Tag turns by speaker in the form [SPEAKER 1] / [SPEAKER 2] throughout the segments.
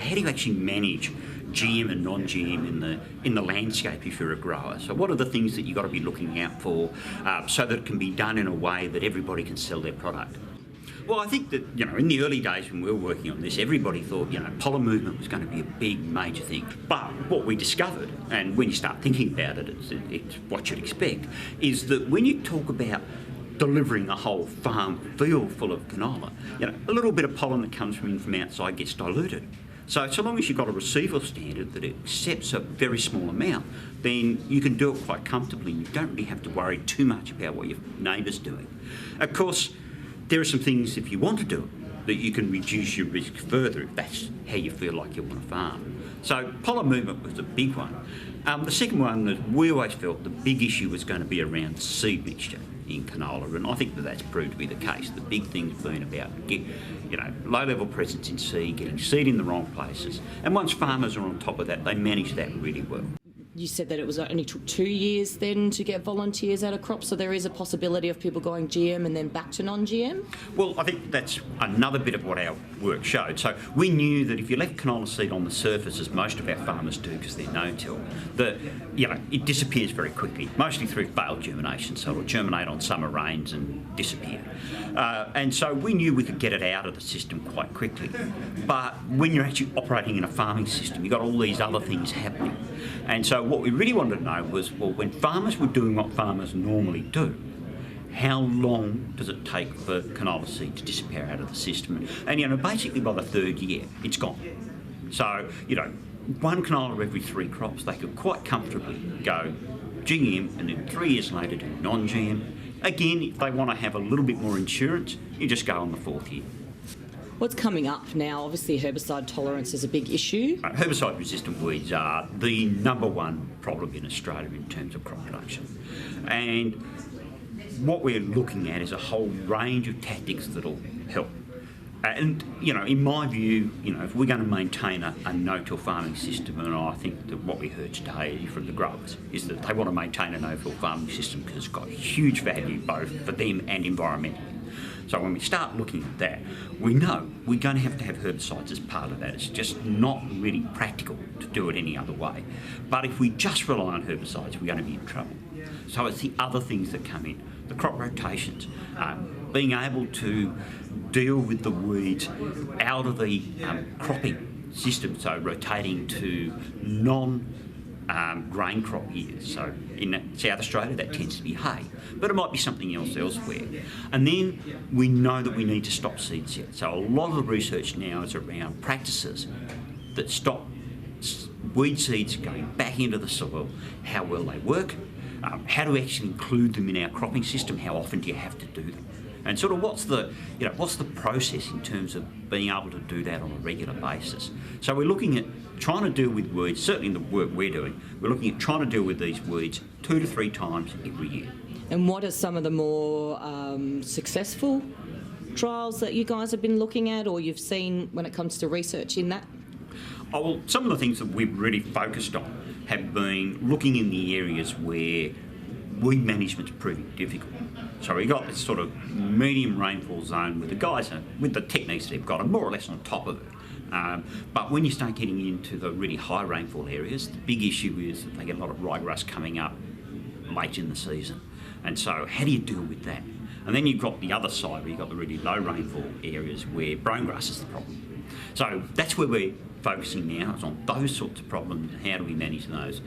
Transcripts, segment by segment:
[SPEAKER 1] how do you actually manage GM and non-GM in the landscape if you're a grower? So what are the things that you've got to be looking out for so that it can be done in a way that everybody can sell their product? Well, I think that, in the early days when we were working on this, everybody thought, pollen movement was going to be a big, major thing. But what we discovered, and when you start thinking about it, it's what you'd expect, is that when you talk about delivering a whole farm field full of canola, a little bit of pollen that comes from outside gets diluted. So long as you've got a receival standard that accepts a very small amount, then you can do it quite comfortably. You don't really have to worry too much about what your neighbour's doing. Of course, there are some things, if you want to do it, that you can reduce your risk further if that's how you feel like you want to farm. So pollen movement was a big one. The second one that we always felt the big issue was going to be around seed mixture in canola, and I think that's proved to be the case. The big thing's been about low-level presence in seed, getting seed in the wrong places, and once farmers are on top of that, they manage that really well.
[SPEAKER 2] You said that it only took 2 years then to get volunteers out of crops, so there is a possibility of people going GM and then back to non-GM?
[SPEAKER 1] Well, I think that's another bit of what our work showed. So we knew that if you left canola seed on the surface, as most of our farmers do because they're no-till, that it disappears very quickly, mostly through failed germination. So it'll germinate on summer rains and disappear. And so we knew we could get it out of the system quite quickly. But when you're actually operating in a farming system, you've got all these other things happening. And so what we really wanted to know was, well, when farmers were doing what farmers normally do, how long does it take for canola seed to disappear out of the system? And basically by the third year, it's gone. So, one canola every 3 crops, they could quite comfortably go GM and then 3 years later do non-GM. Again, if they want to have a little bit more insurance, you just go on the 4th year.
[SPEAKER 2] What's coming up now? Obviously, herbicide tolerance is a big issue.
[SPEAKER 1] Herbicide-resistant weeds are the number one problem in Australia in terms of crop production. And what we're looking at is a whole range of tactics that'll help. And, in my view, if we're going to maintain a no-till farming system, and I think that what we heard today from the growers is that they want to maintain a no-till farming system because it's got huge value both for them and environmentally. So when we start looking at that, we know we're going to have herbicides as part of that. It's just not really practical to do it any other way. But if we just rely on herbicides, we're going to be in trouble. So it's the other things that come in, the crop rotations, being able to deal with the weeds out of the cropping system, so rotating to grain crop years. So in South Australia that tends to be hay, but it might be something else elsewhere. And then we know that we need to stop seed set. So a lot of the research now is around practices that stop weed seeds going back into the soil, how well they work, how to actually include them in our cropping system, how often do you have to do them. And sort of what's the process in terms of being able to do that on a regular basis. So we're looking at trying to deal with weeds, certainly in the work we're doing, we're looking at trying to deal with these weeds 2 to 3 times every year.
[SPEAKER 2] And what are some of the more successful trials that you guys have been looking at or you've seen when it comes to research in that?
[SPEAKER 1] Oh, well, some of the things that we've really focused on have been looking in the areas where weed management's proving difficult. So we've got this sort of medium rainfall zone where the guys are, with the techniques they've got, are more or less on top of it. But when you start getting into the really high rainfall areas, the big issue is that they get a lot of ryegrass coming up late in the season. And so how do you deal with that? And then you've got the other side where you've got the really low rainfall areas where brome grass is the problem. So that's where we're focusing now, is on those sorts of problems and how do we manage those.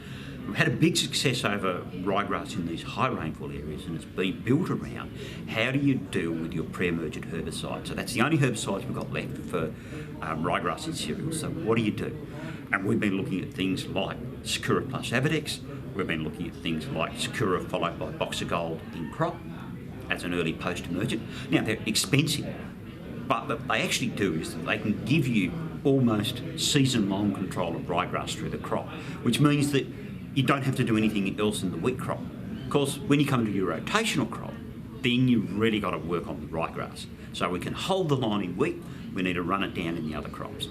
[SPEAKER 1] We've had a big success over ryegrass in these high rainfall areas, and it's been built around how do you deal with your pre-emergent herbicide. So that's the only herbicides we've got left for ryegrass in cereals. So what do you do? And we've been looking at things like Sakura plus Avedex. We've been looking at things like Sakura followed by Boxer Gold in crop as an early post-emergent. Now they're expensive, but what they actually do is that they can give you almost season-long control of ryegrass through the crop, which means that you don't have to do anything else in the wheat crop. Of course, when you come to your rotational crop, then you've really got to work on the ryegrass. So we can hold the line in wheat, we need to run it down in the other crops.